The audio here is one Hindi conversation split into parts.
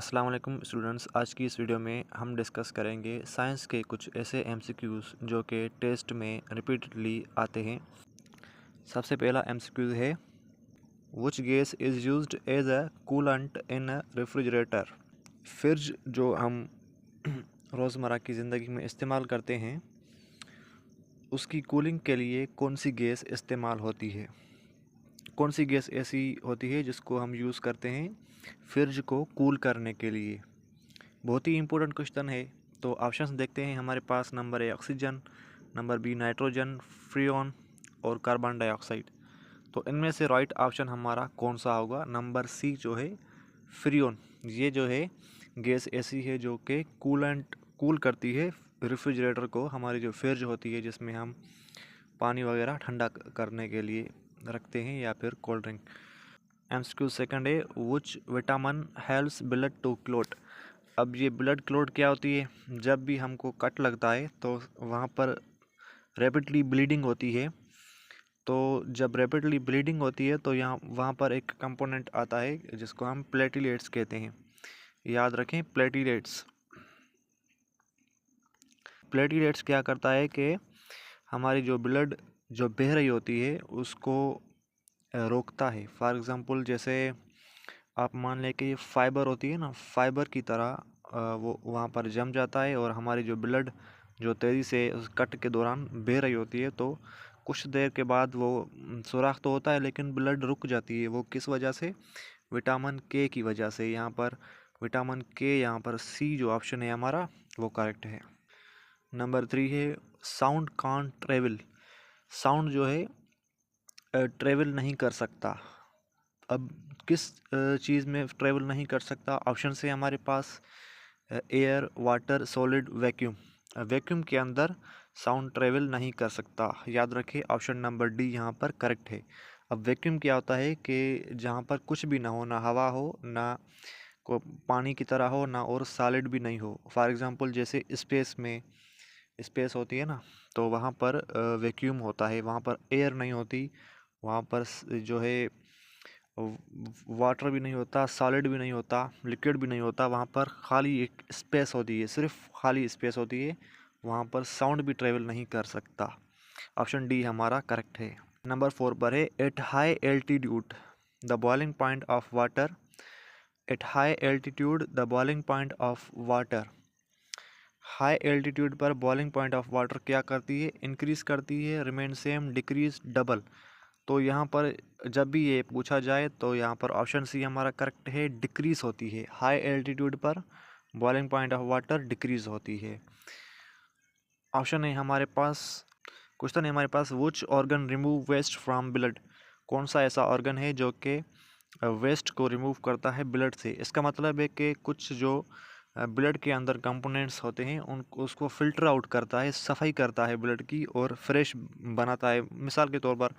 अस्सलाम वालेकुम स्टूडेंट्स। आज की इस वीडियो में हम डिस्कस करेंगे साइंस के कुछ ऐसे एमसीक्यूज़ जो कि टेस्ट में रिपीटेडली आते हैं। सबसे पहला एमसीक्यू है, which gas is used as a coolant in a refrigerator. Fridge जो हम रोज़मर्रा की ज़िंदगी में इस्तेमाल करते हैं, उसकी कूलिंग के लिए कौन सी गैस इस्तेमाल होती है। कौन सी गैस ऐसी होती है जिसको हम यूज़ करते हैं फ्रिज को कूल करने के लिए। बहुत ही इंपॉर्टेंट क्वेश्चन है। तो ऑप्शंस देखते हैं हमारे पास। Number A oxygen, number B nitrogen, freon और कार्बन डाइऑक्साइड। तो इनमें से राइट ऑप्शन हमारा कौन सा होगा? नंबर सी जो है फ्रियोन। ये जो है गैस ऐसी है जो कि कूल करती है रेफ्रिजरेटर को, हमारी जो फ्रिज होती है जिसमें हम पानी वगैरह ठंडा करने के लिए रखते हैं या फिर कोल्ड ड्रिंक। एमसीक्यू सेकंड है, which vitamin helps blood to clot. अब ये ब्लड क्लॉट क्या होती है? जब भी हमको कट लगता है तो वहाँ पर रैपिडली ब्लीडिंग होती है। तो जब रैपिडली ब्लीडिंग होती है तो यहाँ वहाँ पर एक कंपोनेंट आता है जिसको हम प्लेटिलेट्स कहते हैं। याद रखें, प्लेटिलेट्स। प्लेटिलेट्स क्या करता है कि हमारी जो ब्लड जो बह रही होती है उसको रोकता है। फॉर एग्ज़ाम्पल, जैसे आप मान लें कि ये फाइबर होती है ना, फाइबर की तरह वो वहाँ पर जम जाता है और हमारी जो ब्लड जो तेज़ी से उस कट के दौरान बह रही होती है, तो कुछ देर के बाद वो सुराख तो होता है लेकिन ब्लड रुक जाती है। वो किस वजह से? विटामिन के की वजह से। यहाँ पर विटामिन के, यहाँ पर सी जो ऑप्शन है हमारा वो करेक्ट है। नंबर 3 है, साउंड कांट ट्रेवल। साउंड जो है ट्रेवल नहीं कर सकता। अब किस चीज़ में ट्रेवल नहीं कर सकता? ऑप्शन से हमारे पास air, water, solid, vacuum. Vacuum के अंदर साउंड ट्रेवल नहीं कर सकता। याद रखिए, ऑप्शन नंबर डी यहाँ पर करेक्ट है। अब वैक्यूम क्या होता है कि जहाँ पर कुछ भी ना हो, ना हवा हो, ना को पानी की तरह हो, ना और सॉलिड भी नहीं हो। फॉर एग्जांपल, जैसे स्पेस में स्पेस होती है ना, तो वहाँ पर वैक्यूम होता है, वहाँ पर एयर नहीं होती, वहाँ पर जो है वाटर भी नहीं होता, सॉलिड भी नहीं होता, लिक्विड भी नहीं होता। वहाँ पर खाली एक स्पेस होती है, सिर्फ खाली स्पेस होती है। वहाँ पर साउंड भी ट्रेवल नहीं कर सकता। ऑप्शन डी हमारा करेक्ट है। नंबर 4 पर है, at high altitude the boiling point of water. At high altitude the boiling point of water. High altitude पर बॉइलिंग पॉइंट ऑफ वाटर क्या करती है? इंक्रीज करती है, रिमेन सेम, डिक्रीज, डबल। तो यहाँ पर जब भी ये पूछा जाए तो यहाँ पर ऑप्शन सी हमारा करेक्ट है, डिक्रीज होती है। हाई एल्टीट्यूड पर boiling point of water decrease होती है। ऑप्शन है हमारे पास, क्वेश्चन है हमारे पास, which organ remove waste from blood. कौन सा ऐसा ऑर्गन है जो कि वेस्ट को रिमूव करता है ब्लड से? इसका मतलब है कि कुछ जो ब्लड के अंदर कंपोनेंट्स होते हैं उन उसको फिल्टर आउट करता है, सफाई करता है ब्लड की और फ्रेश बनाता है। मिसाल के तौर पर,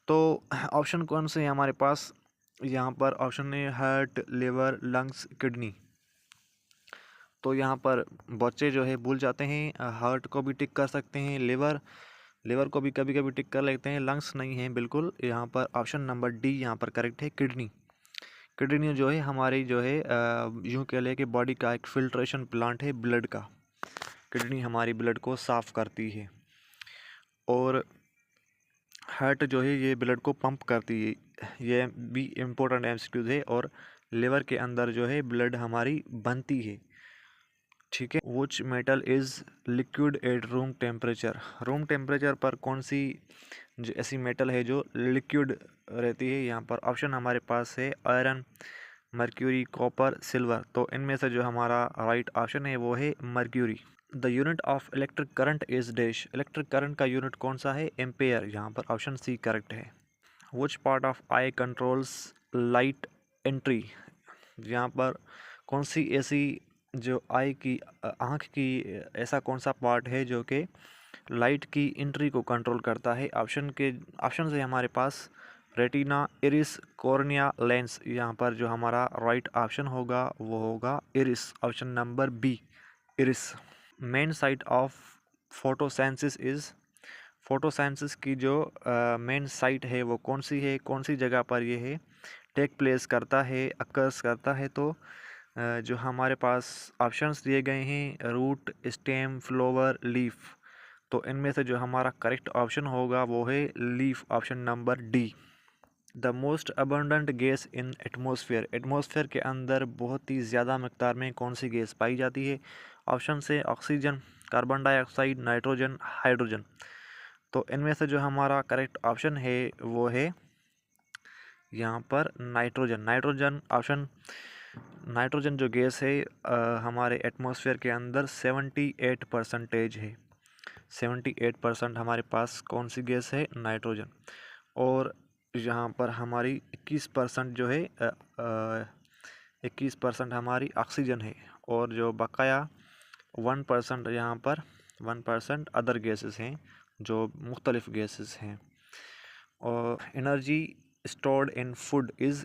तो ऑप्शन कौन से हैं हमारे पास? यहाँ पर ऑप्शन है हार्ट, लिवर, लंग्स, किडनी। तो यहाँ पर बच्चे जो है भूल जाते हैं, हार्ट को भी टिक कर सकते हैं, लिवर को भी कभी कभी टिक कर लेते हैं, लंग्स नहीं है बिल्कुल। यहाँ पर ऑप्शन नंबर डी यहाँ पर करेक्ट है, किडनी। किडनी जो है हमारी जो है यूँ कह लें कि बॉडी का एक फिल्ट्रेशन प्लांट है ब्लड का। किडनी हमारी ब्लड को साफ़ करती है और हार्ट जो है ये ब्लड को पंप करती है। ये भी इम्पोर्टेंट एमसीक्यूज है। और लिवर के अंदर जो है ब्लड हमारी बनती है। ठीक है। Which metal is liquid at room temperature. Room temperature पर कौन सी जो ऐसी मेटल है जो लिक्विड रहती है? यहाँ पर ऑप्शन हमारे पास है आयरन, मर्क्यूरी, कॉपर, सिल्वर। तो इनमें से जो हमारा राइट ऑप्शन है वो है mercury. The unit of electric current is dash. Electric current का यूनिट कौन सा है? एम्पेयर। यहाँ पर ऑप्शन सी करेक्ट है। Which part of I controls light entry. यहाँ पर कौन सी ऐसी जो आई की आँख की ऐसा कौन सा पार्ट है जो कि लाइट की एंट्री को कंट्रोल करता है? ऑप्शन से हमारे पास रेटिना, इरिस, कॉर्निया, लेंस। यहाँ पर जो हमारा राइट ऑप्शन होगा वो होगा iris, option number B, iris. Main site of photosynthesis is. Photosynthesis की जो मेन साइट है वो कौन सी है? कौन सी जगह पर ये है टेक प्लेस करता है, अकर्स करता है? तो जो हमारे पास ऑप्शंस दिए गए हैं रूट, स्टेम, फ्लोवर, लीफ, तो इनमें से जो हमारा करेक्ट ऑप्शन होगा वो है leaf, option number D. The most abundant gas in atmosphere, atmosphere के अंदर बहुत ही ज़्यादा मकदार में कौन सी गैस पाई जाती है? ऑप्शन से oxygen, carbon dioxide, nitrogen, hydrogen. तो इनमें से जो हमारा करेक्ट ऑप्शन है वो है यहाँ पर नाइट्रोजन। नाइट्रोजन ऑप्शन, नाइट्रोजन जो गैस है हमारे एटमॉस्फेयर के अंदर 78% है। 78% हमारे पास कौन सी गैस है? नाइट्रोजन। और यहाँ पर हमारी 21% जो है 21% हमारी ऑक्सीजन है, और जो बकाया 1% यहाँ पर 1% अदर गैसेस हैं जो मुख्तलिफ गैसेस हैं। और energy stored in food is,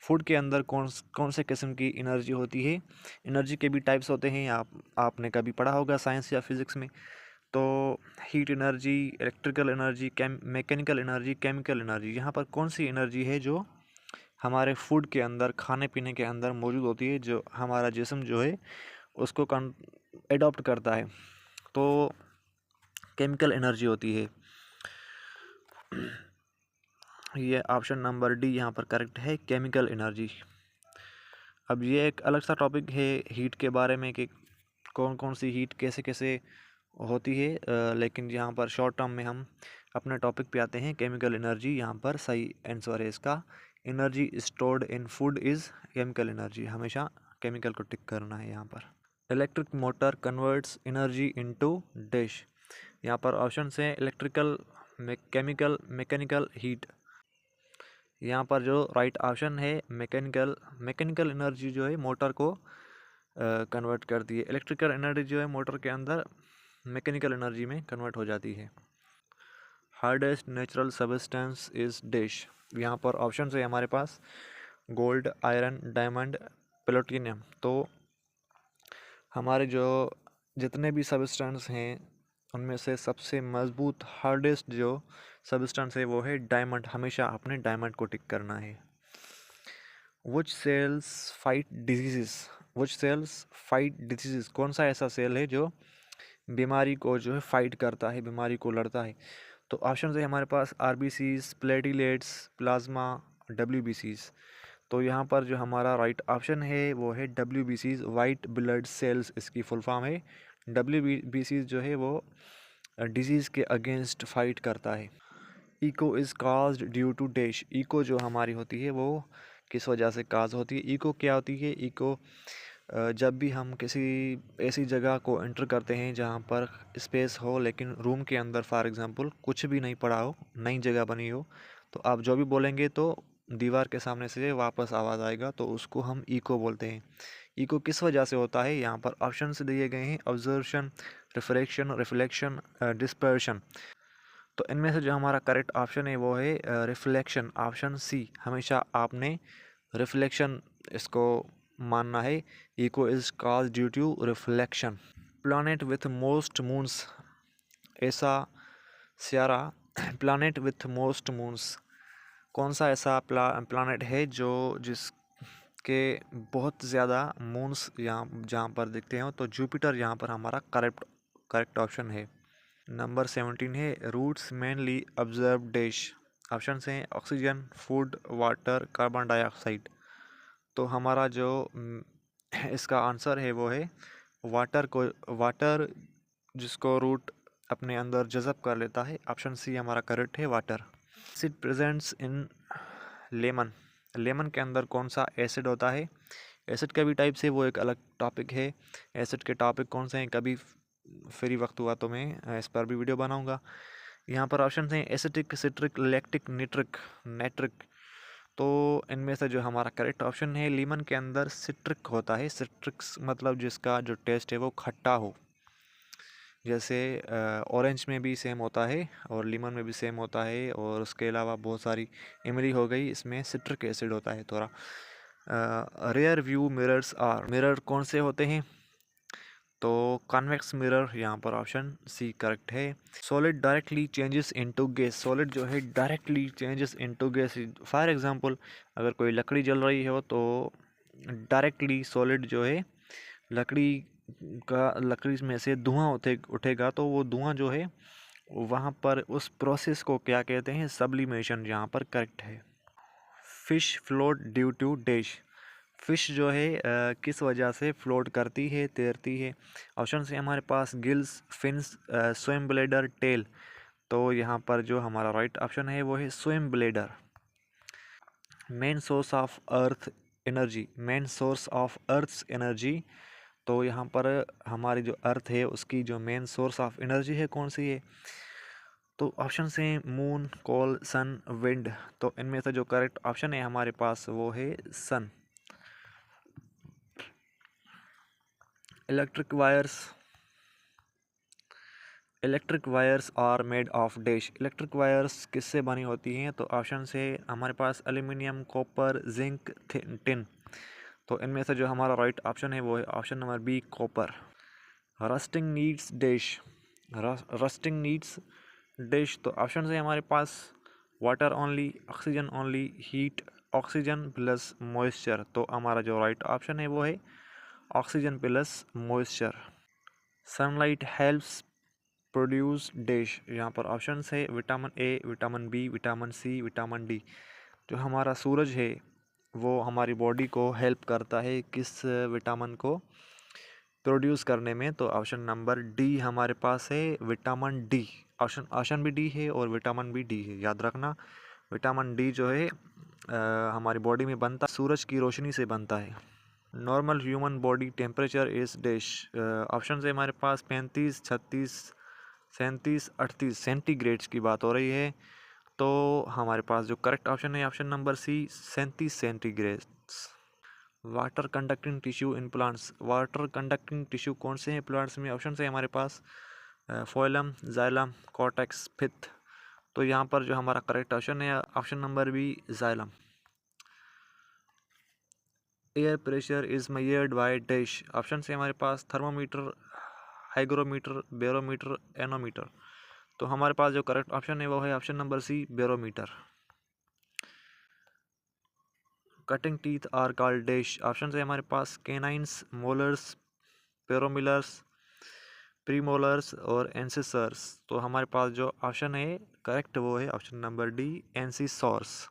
food के अंदर कौन से किस्म की एनर्जी होती है? एनर्जी के भी टाइप्स होते हैं, आपने कभी पढ़ा होगा साइंस या फिज़िक्स में। तो heat energy, electrical energy, mechanical energy, chemical energy, यहाँ पर कौन सी एनर्जी है जो हमारे फूड के अंदर, खाने पीने के अंदर मौजूद होती है, जो हमारा जिस्म जो है उसको एडॉप्ट करता है? तो केमिकल एनर्जी होती है। ये ऑप्शन नंबर डी यहाँ पर करेक्ट है, केमिकल एनर्जी। अब ये एक अलग सा टॉपिक है हीट के बारे में कि कौन कौन सी हीट कैसे कैसे होती है, लेकिन यहाँ पर शॉर्ट टर्म में हम अपने टॉपिक पे आते हैं। केमिकल एनर्जी यहाँ पर सही आंसर है इसका। Energy stored in food is chemical energy, हमेशा केमिकल को टिक करना है यहाँ पर। Electric motor converts energy into dash, यहाँ पर ऑप्शन है इलेक्ट्रिकल, केमिकल, मैकेनिकल, हीट। यहाँ पर जो राइट ऑप्शन है मैकेनिकल, मैकेनिकल एनर्जी जो है मोटर को कन्वर्ट करती है। इलेक्ट्रिकल एनर्जी जो है मोटर के अंदर मैकेनिकल एनर्जी में कन्वर्ट हो जाती है। Hardest natural substance is dash, यहाँ पर ऑप्शन है हमारे पास गोल्ड, आयरन, डायमंड, प्लूटोनियम। तो हमारे जो जितने भी सब्सटेंस हैं उनमें से सबसे मजबूत हार्डेस्ट जो सब्सटेंस है वो है डायमंड, हमेशा आपने डायमंड को टिक करना है। विच सेल्स फाइट डिजीज़, विच सेल्स फाइट डिजीज़, कौन सा ऐसा सेल है जो बीमारी को जो है फाइट करता है, बीमारी को लड़ता है? तो ऑप्शन है हमारे पास आरबीसीज, प्लेटिलेट्स, प्लाज्मा, डब्ल्यूबीसीज। तो यहाँ पर जो हमारा राइट ऑप्शन है वो है डब्ल्यूबीसीज, वाइट ब्लड सेल्स इसकी फुल फॉर्म है। डब्ल्यूबीसीज जो है वो डिजीज़ के अगेंस्ट फाइट करता है। Echo is caused due to dash, echo जो हमारी होती है वो किस वजह से काज होती है? इको क्या होती है? इको जब भी हम किसी ऐसी जगह को एंटर करते हैं जहाँ पर स्पेस हो लेकिन रूम के अंदर फॉर एग्जांपल कुछ भी नहीं पड़ा हो, नई जगह बनी हो, तो आप जो भी बोलेंगे तो दीवार के सामने से वापस आवाज़ आएगा, तो उसको हम इको बोलते हैं। इको किस वजह से होता है? यहाँ पर ऑप्शन दिए गए हैं ऑब्जर्वेशन, रिफ्रैक्शन, रिफ्लेक्शन, डिस्पर्शन। तो इनमें से जो हमारा करेक्ट ऑप्शन है वो है रिफ्लेक्शन, ऑप्शन सी। हमेशा आपने रिफ्लेक्शन इसको मानना है। Echo is cause due to reflection. Planet with most moons, ऐसा सियारा प्लानेट विथ मोस्ट मून्स, कौन सा ऐसा प्लानेट है जो जिसके बहुत ज़्यादा मून्स यहाँ जहाँ पर दिखते हैं? तो जुपिटर यहाँ पर हमारा करेक्ट ऑप्शन है। नंबर 17 है roots mainly observe dash, option हैं oxygen, food, water, carbon dioxide. तो हमारा जो इसका आंसर है वो है वाटर को, वाटर जिसको रूट अपने अंदर जज़ब कर लेता है, ऑप्शन सी हमारा करेक्ट है वाटर। एसिड प्रेजेंट्स इन लेमन, लेमन के अंदर कौन सा एसिड होता है? एसिड का भी टाइप से वो एक अलग टॉपिक है। एसिड के टॉपिक कौन से हैं, कभी फ्री वक्त हुआ तो मैं इस पर भी वीडियो बनाऊंगा। यहाँ पर ऑप्शन हैं acetic, citric, lactic, nitric, nitric. तो इनमें से जो हमारा करेक्ट ऑप्शन है लीमन के अंदर सिट्रिक होता है। सिट्रिक्स मतलब जिसका जो टेस्ट है वो खट्टा हो, जैसे ऑरेंज में भी सेम होता है और लीमन में भी सेम होता है, और उसके अलावा बहुत सारी इमली हो गई, इसमें सिट्रिक एसिड होता है थोड़ा। Rear view mirrors are, mirror कौन से होते हैं? तो कॉन्वेक्स मिरर यहाँ पर ऑप्शन सी करेक्ट है। Solid directly changes into gas, solid जो है directly changes into gas. For example अगर कोई लकड़ी जल रही हो तो डायरेक्टली सॉलिड जो है लकड़ी में से धुआं उठेगा तो वो धुआं जो है वहाँ पर उस प्रोसेस को क्या कहते हैं, सब्लिमेशन, यहाँ पर करेक्ट है। Fish float due to dash. Fish जो है किस वजह से फ्लोट करती है, तैरती है? ऑप्शन है हमारे पास gills, fins, swim bladder, tail. तो यहाँ पर जो हमारा राइट ऑप्शन है वो है swim bladder. Main source of earth energy, main source of earth's energy. तो यहाँ पर हमारी जो अर्थ है उसकी जो मेन सोर्स ऑफ एनर्जी है कौन सी है? तो ऑप्शन से मून, कोल, सन, विंड। तो इनमें से जो करेक्ट ऑप्शन है हमारे पास वो है sun. Electric wires, electric wires are made of dash. Electric wires किससे बनी होती हैं? तो ऑप्शन से हमारे पास एल्यूमिनियम, कॉपर, जिंक, टिन। तो इनमें से जो हमारा राइट ऑप्शन है वो है option number B, copper. Rusting needs dash, rusting needs dash. तो ऑप्शन है हमारे पास water only, oxygen only, heat, oxygen plus moisture. तो हमारा जो राइट ऑप्शन है वो है oxygen plus moisture. Sunlight helps produce dash. यहाँ पर ऑप्शन है vitamin A, vitamin B, vitamin C, vitamin D. जो हमारा सूरज है वो हमारी बॉडी को हेल्प करता है किस विटामिन को प्रोड्यूस करने में? तो ऑप्शन नंबर डी हमारे पास है विटामिन डी। ऑप्शन भी डी है और विटामिन भी डी है, याद रखना। विटामिन डी जो है हमारी बॉडी में बनता, सूरज की रोशनी से बनता है। Normal human body temperature is dash. Option है हमारे पास 35, 36, 37, 38 सेंटीग्रेड्स की बात हो रही है। तो हमारे पास जो करेक्ट ऑप्शन है option number C, 37 centigrades. Water conducting tissue in plants. Water conducting tissue कौन से हैं प्लांट्स में? ऑप्शन है हमारे पास फोइलम, जाइलम, कॉर्टेक्स, पिथ। तो यहाँ पर जो हमारा करेक्ट ऑप्शन है option number B, xylem. Air pressure is measured by dash. Option है हमारे पास थर्मोमीटर, हाइग्रोमीटर, बैरोमीटर, एनोमीटर। तो हमारे पास जो करेक्ट ऑप्शन है वो है option number C, barometer. Cutting teeth are called dash. Option है हमारे पास कैनाइन्स, मोलर्स, पेरोमिलर्स, प्रीमोलर्स और एंसिसर्स। तो हमारे पास जो ऑप्शन है करेक्ट वो है option number D, incisors.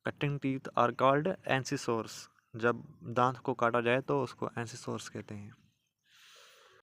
Cutting teeth are called incisors. जब दांत को काटा जाए तो उसको एंसिसोर्स कहते हैं।